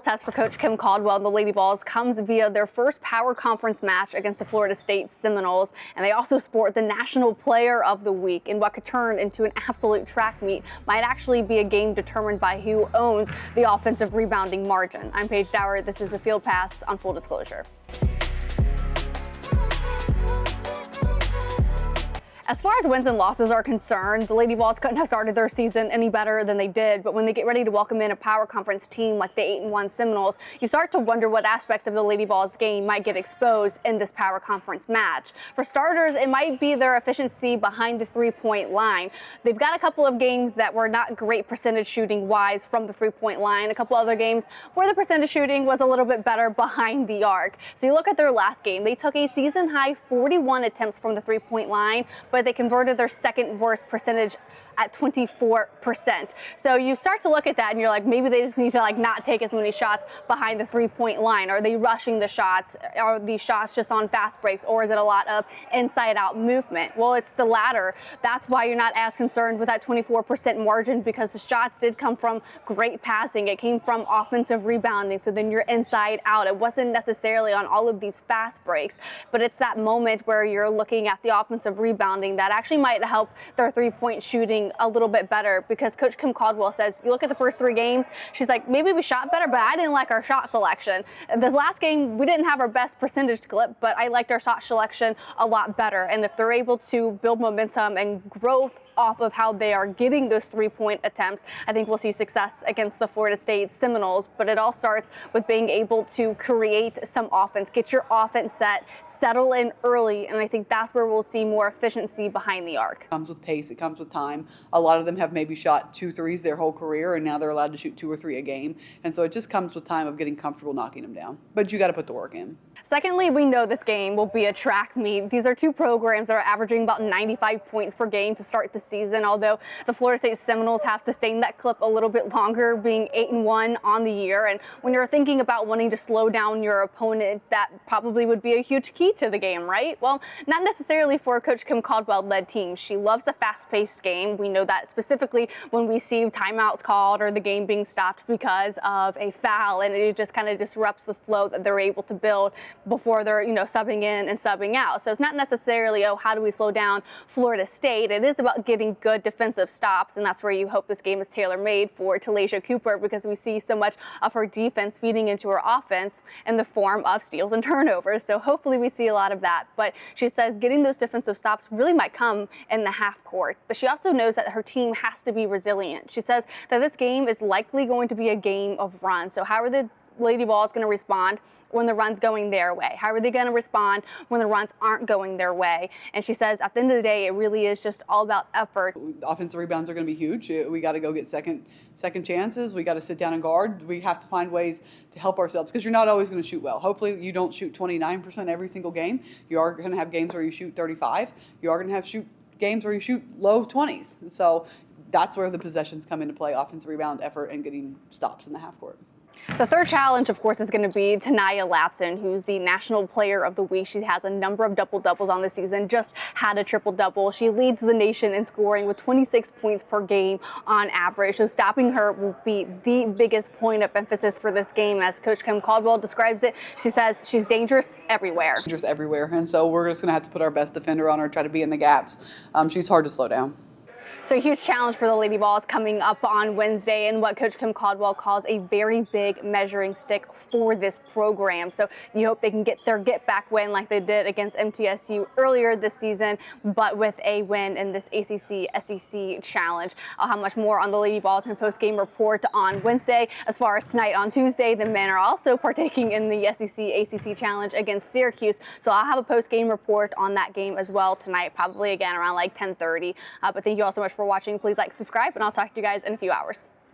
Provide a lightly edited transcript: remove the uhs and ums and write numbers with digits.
test for Coach Kim Caldwell and the Lady Vols comes via their first Power Conference match against the Florida State Seminoles, and they also sport the National Player of the Week in what could turn into an absolute track meet. Might actually be a game determined by who owns the offensive rebounding margin. I'm Paige Dower. This is the Field Pass on Full Disclosure. As far as wins and losses are concerned, the Lady Vols couldn't have started their season any better than they did, but when they get ready to welcome in a Power Conference team like the 8-1 Seminoles, you start to wonder what aspects of the Lady Vols game might get exposed in this Power Conference match. For starters, it might be their efficiency behind the three-point line. They've got a couple of games that were not great percentage shooting-wise from the three-point line, a couple other games where the percentage shooting was a little bit better behind the arc. So you look at their last game, they took a season-high 41 attempts from the three-point line, but they converted their second worst percentage at 24%. So you start to look at that and you're like, maybe they just need to not take as many shots behind the three-point line. Are they rushing the shots? Are these shots just on fast breaks, or is it a lot of inside out movement? Well, it's the latter. That's why you're not as concerned with that 24% margin, because the shots did come from great passing. It came from offensive rebounding. So then you're inside out. It wasn't necessarily on all of these fast breaks, but it's that moment where you're looking at the offensive rebounding that actually might help their three-point shooting a little bit better, because Coach Kim Caldwell says, you look at the first three games, she's like, maybe we shot better, but I didn't like our shot selection. This last game, we didn't have our best percentage clip, but I liked our shot selection a lot better. And if they're able to build momentum and growth off of how they are getting those three-point attempts, I think we'll see success against the Florida State Seminoles. But it all starts with being able to create some offense, get your offense set, settle in early, and I think that's where we'll see more efficiency behind the arc. It comes with pace, it comes with time. A lot of them have maybe shot 2 threes their whole career, and now they're allowed to shoot 2 or 3 a game, and so it just comes with time of getting comfortable knocking them down. But you got to put the work in. Secondly, we know this game will be a track meet. These are two programs that are averaging about 95 points per game to start the season, although the Florida State Seminoles have sustained that clip a little bit longer, being 8-1 on the year. And when you're thinking about wanting to slow down your opponent, that probably would be a huge key to the game, right? Well, not necessarily for Coach Kim Caldwell-led team. She loves the fast-paced game. We know that specifically when we see timeouts called or the game being stopped because of a foul, and it just kind of disrupts the flow that they're able to build before they're, subbing in and subbing out. So it's not necessarily, oh, how do we slow down Florida State? It is about getting good defensive stops, and that's where you hope this game is tailor-made for Talaysia Cooper, because we see so much of her defense feeding into her offense in the form of steals and turnovers. So hopefully we see a lot of that. But she says getting those defensive stops really might come in the half court. But she also knows that her team has to be resilient. She says that this game is likely going to be a game of runs. So how are the Lady Vols going to respond when the run's going their way? How are they going to respond when the runs aren't going their way? And she says at the end of the day, it really is just all about effort. Offensive rebounds are going to be huge. We got to go get second chances. We got to sit down and guard. We have to find ways to help ourselves, because you're not always going to shoot well. Hopefully you don't shoot 29% every single game. You are going to have games where you shoot 35. You are going to have games where you shoot low 20s. So that's where the possessions come into play: offensive rebound, effort, and getting stops in the half court. The third challenge, of course, is going to be Tanaya Latson, who's the National Player of the Week. She has a number of double-doubles on the season, just had a triple-double. She leads the nation in scoring with 26 points per game on average. So stopping her will be the biggest point of emphasis for this game. As Coach Kim Caldwell describes it, she says she's dangerous everywhere. Dangerous everywhere, and so we're just going to have to put our best defender on her, try to be in the gaps. She's hard to slow down. So a huge challenge for the Lady Vols coming up on Wednesday, and what Coach Kim Caldwell calls a very big measuring stick for this program. So you hope they can get their get-back win like they did against MTSU earlier this season, but with a win in this ACC-SEC challenge. I'll have much more on the Lady Vols in a post-game report on Wednesday. As far as tonight on Tuesday, the men are also partaking in the SEC-ACC challenge against Syracuse. So I'll have a post-game report on that game as well tonight, probably again around 10:30. But thank you all so much for watching. Please like, subscribe, and I'll talk to you guys in a few hours.